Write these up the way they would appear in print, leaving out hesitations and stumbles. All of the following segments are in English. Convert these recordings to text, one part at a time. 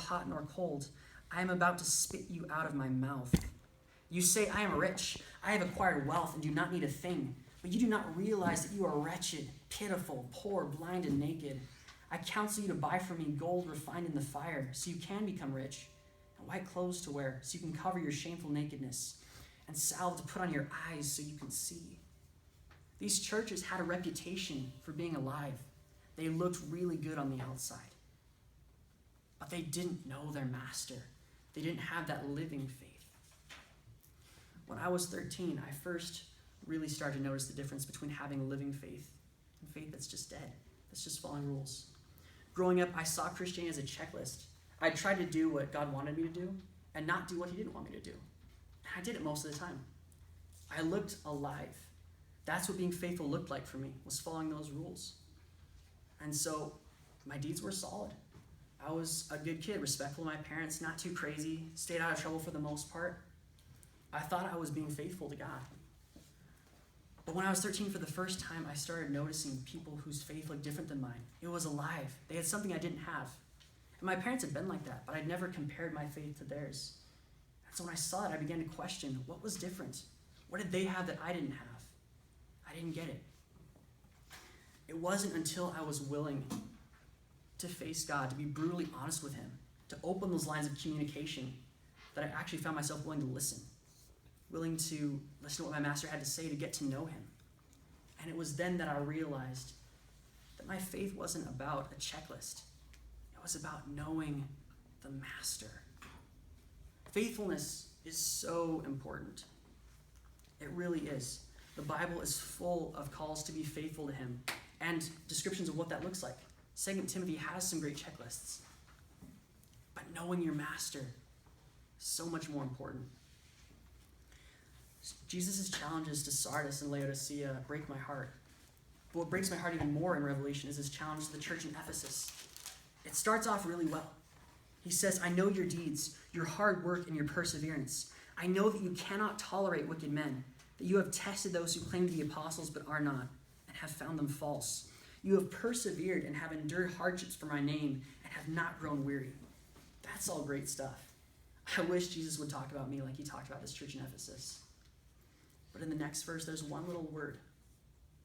hot nor cold. I am about to spit you out of my mouth. You say, I am rich. I have acquired wealth and do not need a thing. But you do not realize that you are wretched, pitiful, poor, blind, and naked. I counsel you to buy from me gold refined in the fire, so you can become rich, and white clothes to wear, so you can cover your shameful nakedness, and salve to put on your eyes so you can see. These churches had a reputation for being alive. They looked really good on the outside. But they didn't know their master. They didn't have that living faith. When I was 13, I first really started to notice the difference between having a living faith and faith that's just dead, that's just following rules. Growing up, I saw Christianity as a checklist. I tried to do what God wanted me to do and not do what he didn't want me to do. And I did it most of the time. I looked alive. That's what being faithful looked like for me, was following those rules. And so my deeds were solid. I was a good kid, respectful of my parents, not too crazy, stayed out of trouble for the most part. I thought I was being faithful to God. But when I was 13 for the first time, I started noticing people whose faith looked different than mine. It was alive. They had something I didn't have. And my parents had been like that, but I'd never compared my faith to theirs. And so when I saw it, I began to question, what was different? What did they have that I didn't have? I didn't get it. It wasn't until I was willing to face God, to be brutally honest with him, to open those lines of communication, that I actually found myself willing to listen. Willing to listen to what my master had to say to get to know him. And it was then that I realized that my faith wasn't about a checklist. It was about knowing the master. Faithfulness is so important. It really is. The Bible is full of calls to be faithful to him and descriptions of what that looks like. 2 Timothy has some great checklists. But knowing your master is so much more important. Jesus' challenges to Sardis and Laodicea break my heart. But what breaks my heart even more in Revelation is his challenge to the church in Ephesus. It starts off really well. He says, I know your deeds, your hard work, and your perseverance. I know that you cannot tolerate wicked men, that you have tested those who claim to be apostles but are not, and have found them false. You have persevered and have endured hardships for my name and have not grown weary. That's all great stuff. I wish Jesus would talk about me like he talked about this church in Ephesus. But in the next verse, there's one little word.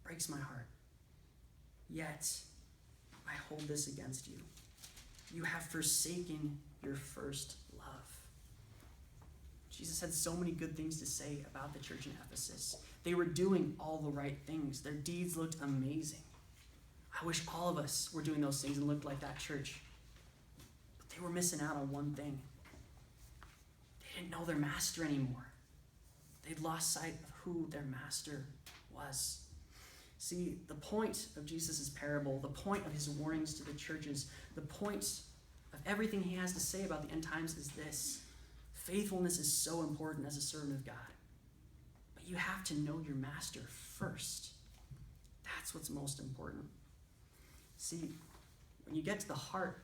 Breaks my heart. Yet, I hold this against you. You have forsaken your first love. Jesus had so many good things to say about the church in Ephesus. They were doing all the right things. Their deeds looked amazing. I wish all of us were doing those things and looked like that church. But they were missing out on one thing. They didn't know their master anymore. They'd lost sight of who their master was. See, the point of Jesus' parable, the point of his warnings to the churches, the point of everything he has to say about the end times is this. Faithfulness is so important as a servant of God. But you have to know your master first. That's what's most important. See, when you get to the heart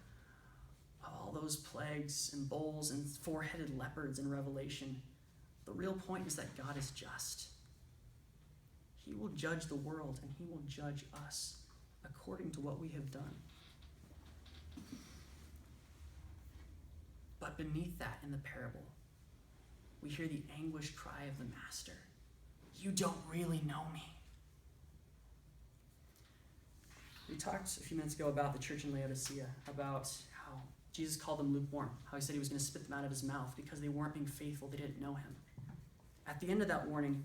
of all those plagues and bowls and four-headed leopards in Revelation, the real point is that God is just. He will judge the world and he will judge us according to what we have done. But beneath that in the parable, we hear the anguished cry of the master. You don't really know me. We talked a few minutes ago about the church in Laodicea, about how Jesus called them lukewarm, how he said he was going to spit them out of his mouth because they weren't being faithful, they didn't know him. At the end of that warning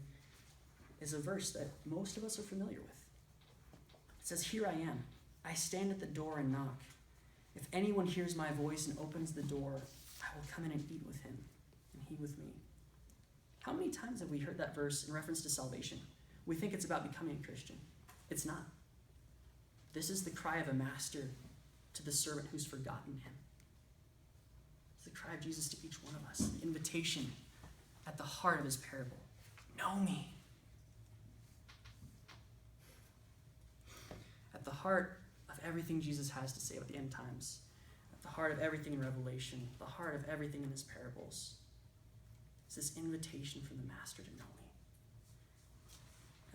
is a verse that most of us are familiar with. It says, here I am. I stand at the door and knock. If anyone hears my voice and opens the door, I will come in and eat with him, and he with me. How many times have we heard that verse in reference to salvation? We think it's about becoming a Christian. It's not. This is the cry of a master to the servant who's forgotten him. It's the cry of Jesus to each one of us, the invitation at the heart of his parable. Know me. At the heart of everything Jesus has to say about the end times, at the heart of everything in Revelation, the heart of everything in his parables, is this invitation from the master to know me.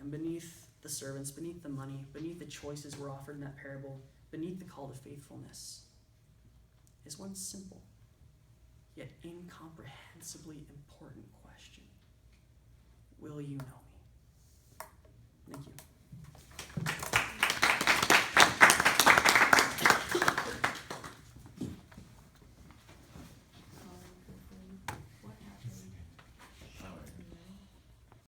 And beneath the servants, beneath the money, beneath the choices we're offered in that parable, beneath the call to faithfulness, is one simple yet incomprehensibly important question. Will you know me?